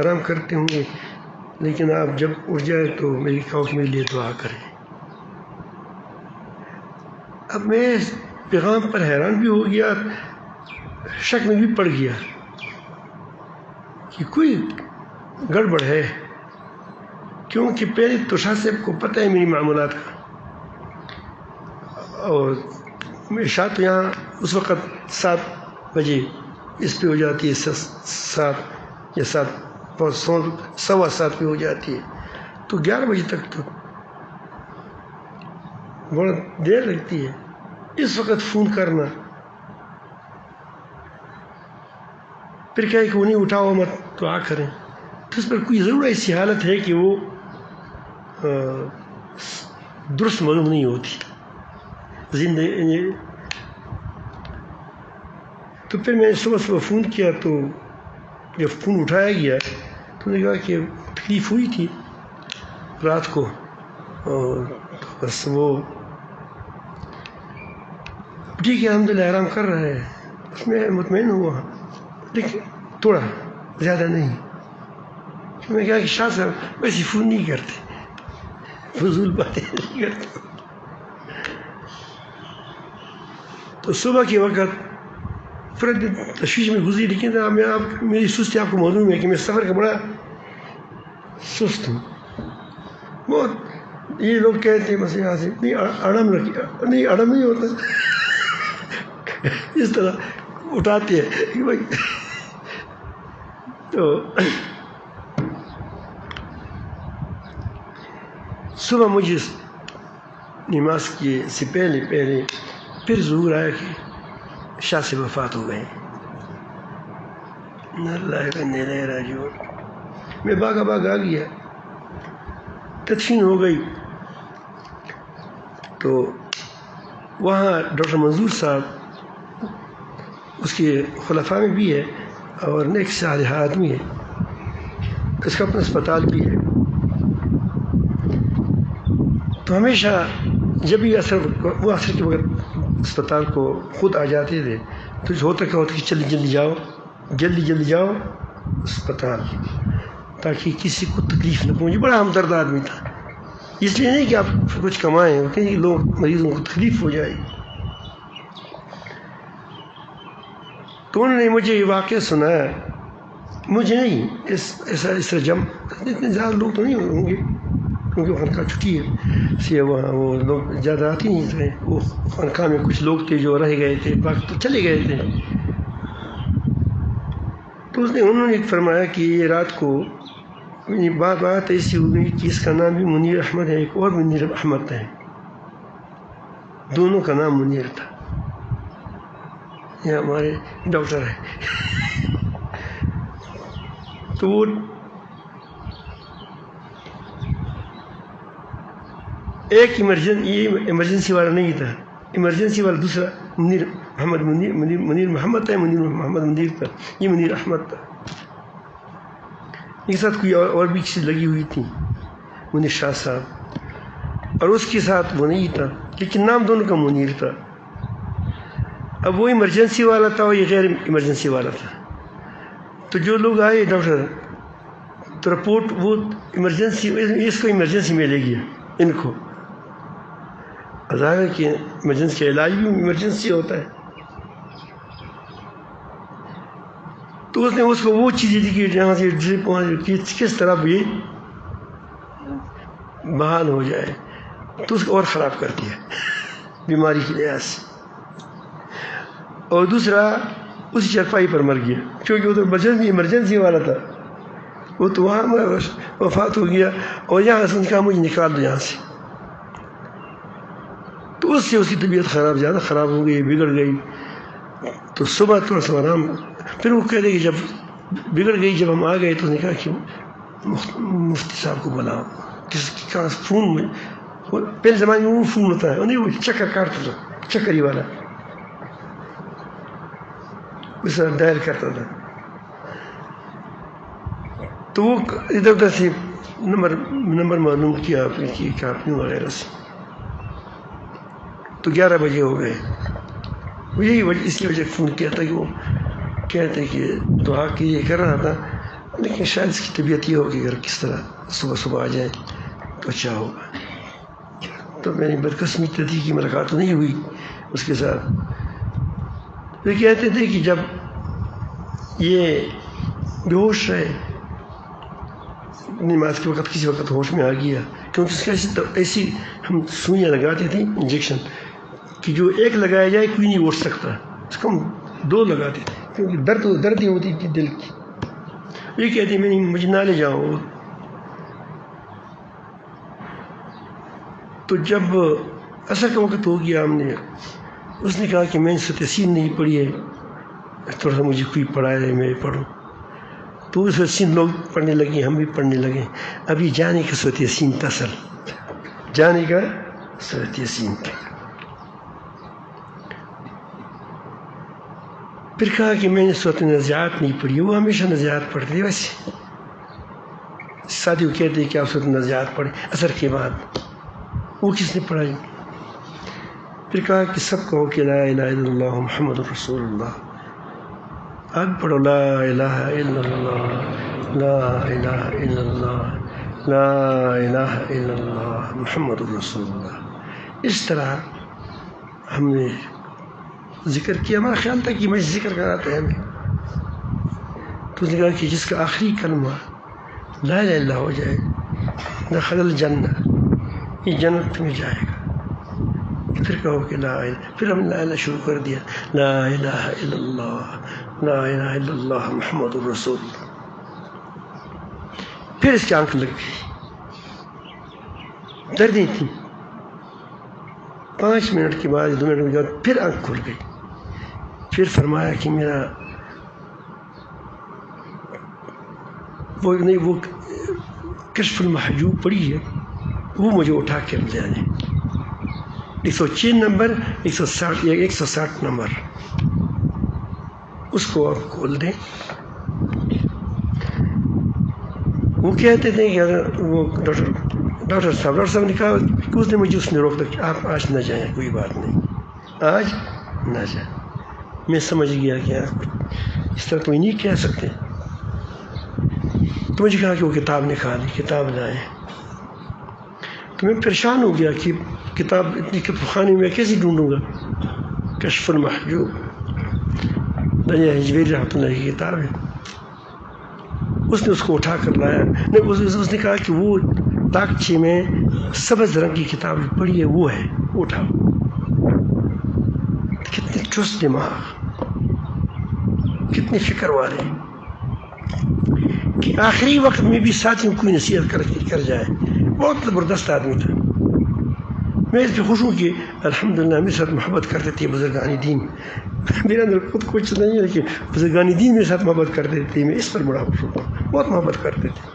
S1: آرام کرتے ہوں گے، لیکن آپ جب اٹھ جائے تو میری کہو کہ میرے لیے دعا کریں۔ اب میں پیغام پر حیران بھی ہو گیا، شک میں بھی پڑ گیا کہ کوئی گڑبڑ ہے، کیونکہ پہلے تو شاہ صاحب کو پتہ ہے میری معمولات کا، اور شاہ تو یہاں اس وقت 7 بجے اس پہ ہو جاتی ہے، 7 یا 7:15 پہ ہو جاتی ہے، تو 11 بجے تک تو بہت دیر لگتی ہے۔ اس وقت فون کرنا، پھر کہے کہ انہیں اٹھاؤ مت دعا کریں، تو اس پر کوئی ضرور ایسی حالت ہے کہ وہ درست معلوم نہیں ہوتی زندگی۔ تو پھر میں صبح فون کیا، تو جب فون اٹھایا گیا تو نے کہا کہ تکلیف ہوئی تھی رات کو، اور بس وہ ٹھیک ہے الحمدللہ آرام کر رہا ہے۔ اس میں مطمئن ہوا، لیکن تھوڑا زیادہ نہیں۔ میں کہا کہ شاہ صاحب ویسے فون نہیں کرتے، فضول باتیں نہیں کرتے۔ تو صبح کے وقت فرد تشویش میں گزری، لیکن میری سستی آپ کو معلوم ہے کہ میں سفر کا بڑا سست ہوں بہت۔ یہ لوگ کہتے ہیں بس یہاں سے نہیں اڑم رکھی، نہیں اڑم نہیں ہوتا، اس طرح اٹھاتے ہیں کہ بھائی۔ تو صبح مجھے نماز کے سے پہلے پھر ظہور آیا کہ شاہ سے وفات ہو گئے، اللہ الیہ راجعون۔ میں باغ آ گیا، تدفین ہو گئی، تو وہاں ڈاکٹر منظور صاحب اس کے خلفاء میں بھی ہے اور نیک صالح آدمی ہے، اس کا اپنا اسپتال بھی ہے۔ تو ہمیشہ جب بھی وہ عصر کے وقت اسپتال کو خود آ جاتے تھے، تو ہوتا کیا ہوتا کہ جلدی جاؤ اسپتال، تاکہ کسی کو تکلیف نہ پہنچے۔ بڑا ہمدرد آدمی تھا، اس لیے نہیں کہ آپ کچھ کمائیں، کہ لوگ مریضوں کو تکلیف ہو جائے۔ تو انہوں نے مجھے یہ واقعہ سنایا، مجھے نہیں، اس طرح اتنے زیادہ لوگ تو نہیں ہوں گے، کیونکہ خانقاہ چھٹی ہے سے وہاں وہ لوگ زیادہ آتے نہیں تھے. وہ خانقاہ میں کچھ لوگ تھے جو رہ گئے تھے، باقی تو چلے گئے تھے. تو انہوں نے فرمایا کہ یہ رات کو بات ایسی ہو گئی کہ اس کا نام بھی منیر احمد ہے، ایک اور منیر احمد ہے، دونوں کا نام منیر تھا. یہ ہمارے ڈاکٹر ہے. تو وہ ایک ایمرجنسی والا نہیں تھا، ایمرجنسی والا دوسرا منیر محمد منیر محمد تھا، منیر محمد منیر تھا، یہ منیر احمد تھا. ایک ساتھ کوئی اور بھی چیز لگی ہوئی تھی، منیر شاہ صاحب، اور اس کے ساتھ وہ نہیں تھا، لیکن نام دونوں کا منیر تھا. اب وہ ایمرجنسی والا تھا اور یہ غیر ایمرجنسی والا تھا. تو جو لوگ آئے ڈاکٹر تو رپورٹ وہ ایمرجنسی، اس کو ایمرجنسی میں لے گیا، ان کو ظاہر ہے کہ ایمرجنسی کا علاج بھی ایمرجنسی ہوتا ہے. تو اس نے اس کو وہ چیزیں دی کہ جہاں سے ڈرپ کس طرح یہ بحال ہو جائے، تو اس کو اور خراب کر دیا بیماری کی لحاظ سے. اور دوسرا اسی چرپائی پر مر گیا، کیونکہ وہ تو ایمرجنسی والا تھا، وہ تو وہاں وفات ہو گیا. اور یہاں سے کہا مجھے نکال دو یہاں سے. تو اس سے اس کی طبیعت زیادہ خراب ہو گئی، بگڑ گئی. تو صبح تھوڑا سا آرام، پھر وہ کہہ دے کہ جب بگڑ گئی، جب ہم آ گئے تو اس نے کہا کہ مفتی صاحب کو بلاؤ، کس کا فون میں پہلے زمانے میں وہ فون ہوتا ہے، نہیں وہ چکر کاٹتا تھا، چکری والا اس طرح ڈائل کرتا تھا. تو وہ ادھر ادھر سے نمبر معلوم کیا آپ کی کاپیوں وغیرہ سے. تو 11 بجے ہو گئے. وہ یہی اس کی وجہ فون کیا تھا کہ وہ کہتے کہ دعا کے لیے کر رہا تھا، لیکن شاید اس کی طبیعت یہ ہوگی، اگر کس طرح صبح آ جائے تو اچھا ہوگا. تو میری بدقسمتی تھی کہ ملاقات نہیں ہوئی اس کے ساتھ. وہ کہتے تھے کہ جب یہ بے ہوش رہے نماز کے وقت، کسی وقت ہوش میں آ گیا، کیونکہ اس کا ایسی ہم سوئیاں لگاتے تھے انجیکشن کہ جو ایک لگایا جائے کوئی نہیں اٹھ سکتا، اس کو ہم 2 لگاتے تھے کیونکہ درد ہی ہوتی تھی دل کی. یہ کہتے میں مجھے نہ لے جاؤ. تو جب عصر کا وقت ہو گیا، ہم نے اس نے کہا کہ میں نے سورۃ یاسین نہیں پڑھی ہے، تھوڑا سا مجھے کوئی پڑھائے میں پڑھوں. تو اس یاسین لوگ پڑھنے لگے، ہم بھی پڑھنے لگے. ابھی جانے کا سورۃ یاسین تھا، سر جانے کا سورۃ یاسین تھا. پھر کہا کہ میں نے سورۃ نازعات نہیں پڑھی. وہ ہمیشہ نازعات پڑھتے تھے. ویسے ساتھی وہ کہتے ہیں کہ آپ سورۃ نازعات پڑھیں عصر کے بعد. وہ کس نے پڑھائی؟ پھر کہا کہ سب کہو کہ لا الہ الا اللہ محمد رسول اللہ. آپ پڑھو لا الہ الا اللہ، لا الہ الا اللہ، لا الہ الا اللہ محمد رسول اللہ. اس طرح ہم نے ذکر کیا. ہمارا خیال تھا کہ میں ذکر کراتا ہے ہمیں. تو اس نے کہا کہ جس کا آخری کلمہ لا الہ الا اللہ ہو جائے، دخل الجنہ، یہ جنت میں جائے گا. پھر کہو کہ لا الہ. پھر ہم لا الہ شروع کر دیا، لا الہ الا اللہ، لا الہ الا اللہ محمد الرسول اللہ. پھر اس کی آنکھ لگ گئی، دردیں تھیں. 5 منٹ کے بعد 2 منٹ کے بعد پھر آنکھ کھل گئی. پھر فرمایا کہ میرا وہ کشف المحجوب پڑی ہے، وہ مجھے اٹھا کے لے آنے. 106 نمبر، 160 نمبر، اس کو آپ کھول دیں. وہ کہتے تھے کہ اگر وہ ڈاکٹر صاحب نے کہا کہ اس نے روک دیا کہ آپ آج نہ جائیں، کوئی بات نہیں، آج نہ جائیں. میں سمجھ گیا کہ اس طرح کوئی نہیں کہہ سکتے. تو مجھے کہا کہ وہ کتاب نکالی، کتاب لائے. تو میں پریشان ہو گیا کہ کتاب اتنی کتب خانے میں کیسے ڈھونڈوں گا. کشف المحجوب دنیا ہجویری رحمۃ اللہ کی کتاب ہے. اس نے اس کو اٹھا کر لایا. اس نے کہا کہ وہ تاکچے میں سبز رنگ کی کتاب پڑھی ہے وہ ہے، اٹھاؤ. کتنے چست دماغ، کتنے فکر والے کہ آخری وقت میں بھی ساتھیوں کوئی نصیحت کر جائے. بہت زبردست آدمی تھا. میں اس پہ خوش ہوں کہ الحمدللہ میرے ساتھ محبت کرتے تھے بزرگان دین. میرے اندر خود کچھ نہیں ہے کہ بزرگان دین میرے ساتھ محبت کرتے تھے، میں اس پر بڑا خوش ہوتا ہوں. بہت محبت کرتے تھے.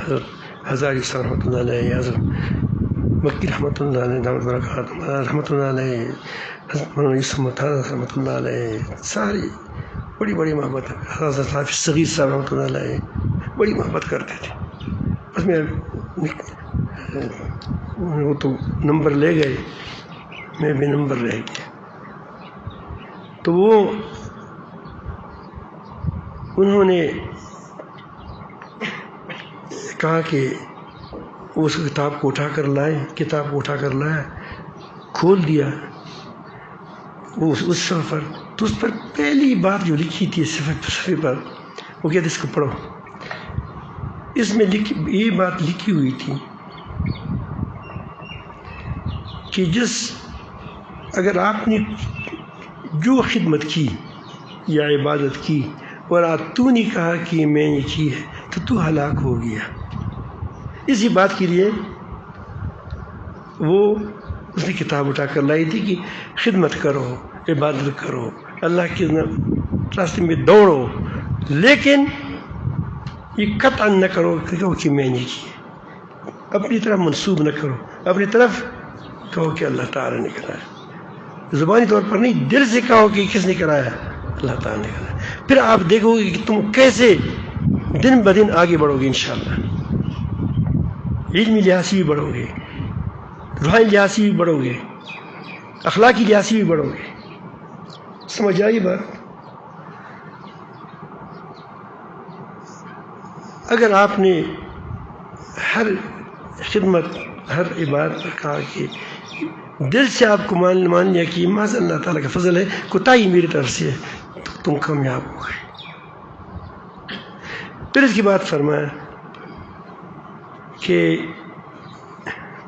S1: حضرت ہزاری صاحب رحمۃ اللہ علیہ، حضرت مکی رحمۃ اللہ علیہ رحمۃ اللہ علیہ، حضرت مولانا یوسف مطہر رحمۃ اللہ علیہ، ساری بڑی بڑی محبت. حضرت حافظ صغیر صاحب رحمۃ اللہ علیہ بڑی محبت کرتے تھے. بس میں وہ تو نمبر لے گئے، میں بے نمبر رہ گیا. تو وہ انہوں نے کہا کہ اس کتاب کو اٹھا کر لائے، کتاب کو اٹھا کر لایا، کھول دیا اس صفحے پر. تو اس پر پہلی بات جو لکھی تھی صفحے پر، وہ کہتے اس کو پڑھو. اس میں یہ بات لکھی ہوئی تھی کہ اگر آپ نے جو خدمت کی یا عبادت کی اور تو نے کہا کہ میں نے کی ہے تو ہلاک ہو گیا. اسی بات کے لیے وہ اس نے کتاب اٹھا کر لائی تھی کہ خدمت کرو، عبادت کرو، اللہ کے راستے میں دوڑو، لیکن یہ قطعا نہ کرو کہ میں نے کی. اپنی طرف منسوب نہ کرو، اپنی طرف کہو کہ اللہ تعالیٰ نے کرایا. زبانی طور پر نہیں، دل سے کہو کہ کس نے کرایا، اللہ تعالیٰ نے کرایا. پھر آپ دیکھو گے کہ تم کیسے دن بدن آگے بڑھو گے انشاءاللہ. علمی لحاظ سے بھی بڑھو گے، روحانی لحاظ سے بھی بڑھو گے، اخلاقی لحاظ سے بھی بڑھو گے. سمجھ آئی بات؟ اگر آپ نے ہر خدمت، ہر عبادت پر کہا کہ دل سے آپ کو مان لیا کہ محض اللہ تعالیٰ کا فضل ہے، کوتاہی میری طرف سے ہے، تو تم کامیاب ہو گئے. پھر اس کی بات فرمایا کہ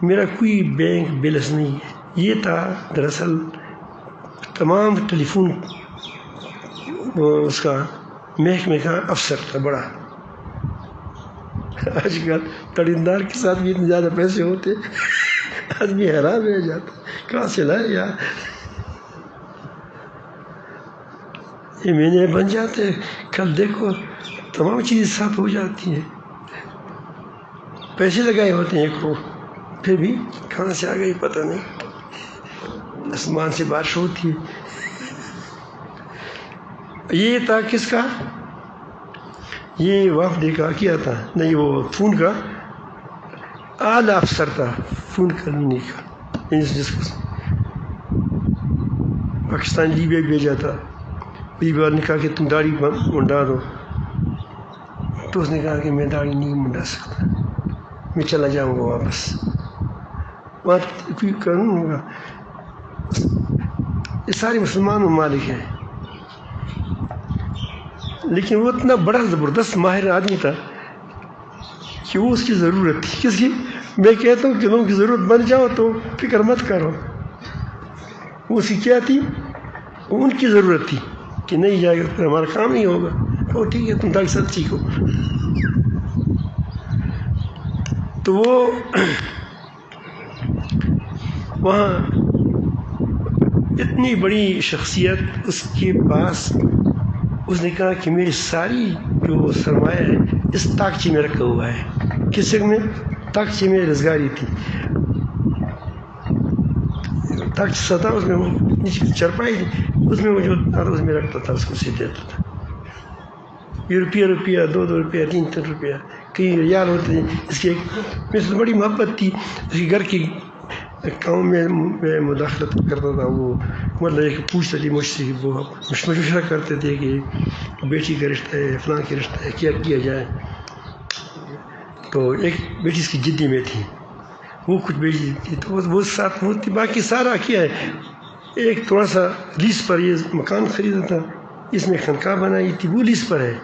S1: میرا کوئی بینک بیلنس نہیں ہے. یہ تھا دراصل تمام ٹیلی فون اس کا محکمے کا افسر تھا بڑا. آج کل تڑیندار کے ساتھ بھی اتنے زیادہ پیسے ہوتے، آدمی حیران رہ جاتا کہاں سے لائے یار. یہ مہینے بن جاتے، کل دیکھو تمام چیزیں ساتھ ہو جاتی ہیں. پیسے لگائے ہوتے ہیں 1 کروڑ، پھر بھی کہاں سے آ گئی پتہ نہیں، آسمان سے بارش ہوتی ہے. یہ تھا کس کا؟ یہ وفد کا کیا تھا، نہیں وہ فون کا اعلیٰ افسر تھا، فون کالونی کا، جس کو پاکستان لیبیا بھیجا تھا. لیبیا نے کہا کہ تم داڑھی منڈا دو، تو اس نے کہا کہ میں داڑھی نہیں منڈا سکتا، میں چلا جاؤں گا واپس. وہاں کوئی قانون ہوگا. یہ سارے مسلمان ممالک ہیں، لیکن وہ اتنا بڑا زبردست ماہر آدمی تھا کہ وہ اس کی ضرورت تھی. کس کی؟ میں کہتا ہوں کہ لوگوں کی ضرورت بن جاؤ تو فکر مت کرو. وہ اس کی کیا تھی؟ وہ ان کی ضرورت تھی کہ نہیں جائے گا پھر ہمارا کام نہیں ہوگا. وہ ٹھیک ہے تم ڈاکٹر صاحب سیکھو. تو وہ وہاں اتنی بڑی شخصیت اس کے پاس، اس نے کہا کہ میری ساری جو سرمایہ ہے اس تاکچے میں رکھا ہوا ہے. کس میں؟ تاکچے میں روزگاری تھی. تاکچہ ستا اس میں وہ نیچے چرپائی تھی، اس میں وہ جو اس میں رکھتا تھا، اس کو اسے دیتا تھا. یہ روپیہ 2 روپیہ 3 روپیہ کئی ریال ہوتے تھے. اس کی میں سے بڑی محبت تھی. اس کے گھر کی کام میں مداخلت کرتا تھا. وہ مطلب ایک پوچھتا تھی مجھ سے، وہ مشورہ کرتے تھے کہ بیٹی کا رشتہ ہے، فلاں کا رشتہ ہے، کیا کیا جائے. تو ایک بیٹی اس کی جدی میں تھی، وہ کچھ بیٹی تھی تو وہ ساتھ ہوتی. باقی سارا کیا ہے، ایک تھوڑا سا لیز پر یہ مکان خریدا تھا، اس میں خانقاہ بنائی تھی، وہ لیز پر ہے،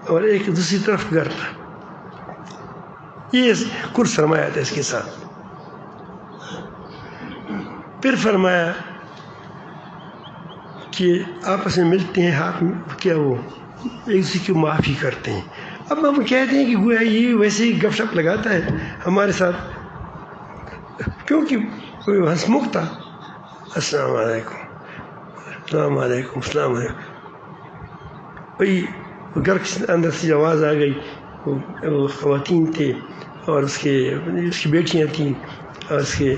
S1: اور ایک دوسری طرف گھر تھا. یہ کل سرمایہ تھا اس کے ساتھ. پھر فرمایا کہ آپس میں ملتے ہیں ہاتھ کیا وہ ایک دوسرے کی معافی کرتے ہیں. اب ہم کہتے ہیں کہ گویا یہ ویسے ہی گپ شپ لگاتا ہے ہمارے ساتھ، کیونکہ کوئی ہنسمکھ تھا. السلام علیکم السلام علیکم السلام علیکم. وہی گھر کے اندر سے آواز آ گئی. وہ خواتین تھے اور اس کی بیٹیاں تھیں اور اس کے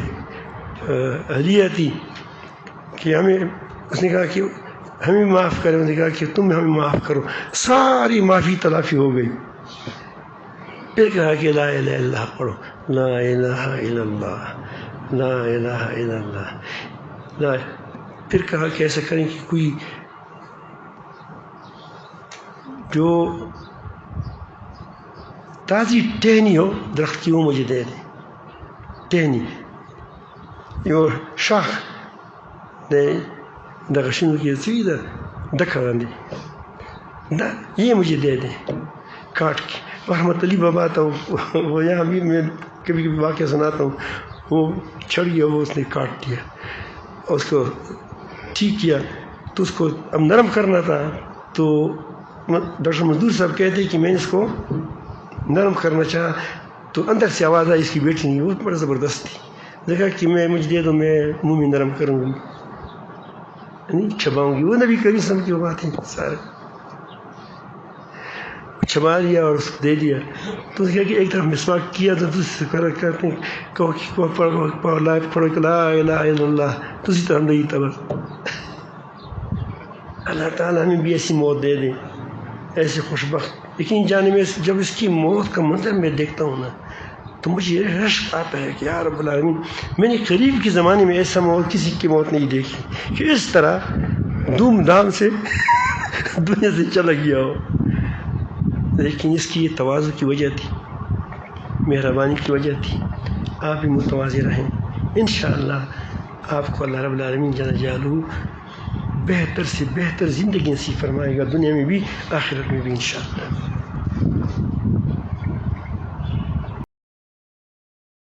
S1: اہلیہ تھی کہ ہمیں، اس نے کہا کہ ہمیں معاف کریں. اس نے کہا کہ تم ہمیں معاف کرو. ساری معافی تلافی ہو گئی. پھر کہا کہ لا الہ الا اللہ پڑھو، لا الہ الا اللہ لا الہ الا اللہ. پھر کہا کہ ایسا کریں کہ کوئی جو تازی ٹہنی ہو درخت کی وہ مجھے دے دیں. ٹہنی یہ شاخ دغه شنو کې سیده ډکه باندې یہ مجھے دے دیں کاٹ کے. رحمت علی بابا تھا وہ یہاں بھی میں کبھی کبھی واقعہ سناتا ہوں. وہ چھڑ گیا، وہ اس نے کاٹ دیا اور اس کو ٹھیک کیا. تو اس کو اب نرم کرنا تھا. تو ڈاکٹر مزدور صاحب کہتے کہ میں اس کو نرم کرنا چاہا تو اندر سے آواز آئی اس کی بیٹی نہیں، وہ بڑا زبردست تھی. دیکھا کہ میں مجھے دے دو، میں منہ میں نرم کروں گی، نہیں چھپاؤں گی. وہ نبی کریم صلی اللہ علیہ وسلم کی بات ہے. سارے چھپا لیا اور اس کو دے دیا. تو اس نے کہا کہ ایک طرف مسواک کیا تو دوسری کرتے پڑھو لا الہ الا اللہ، دوسری طرف نہیں تھا. بس اللہ تعالیٰ ہمیں بھی ایسی موت دے دیں، ایسے خوش بخت. لیکن جانے میں جب اس کی موت کا منظر میں دیکھتا ہوں نا تو مجھے رشک آتا ہے کہ یا رب العالمین، میں نے قریب کے زمانے میں ایسا موت کسی کی موت نہیں دیکھی کہ اس طرح دھوم دھام سے دنیا سے چلا گیا ہو. لیکن اس کی یہ تواضع کی وجہ تھی، مہربانی کی وجہ تھی. آپ بھی متواضع رہیں، انشاءاللہ آپ کو اللہ رب العالمین جل جلالہ بہتر سے بہتر زندگی نصیب فرمائے گا، دنیا میں بھی آخرت میں بھی انشاءاللہ.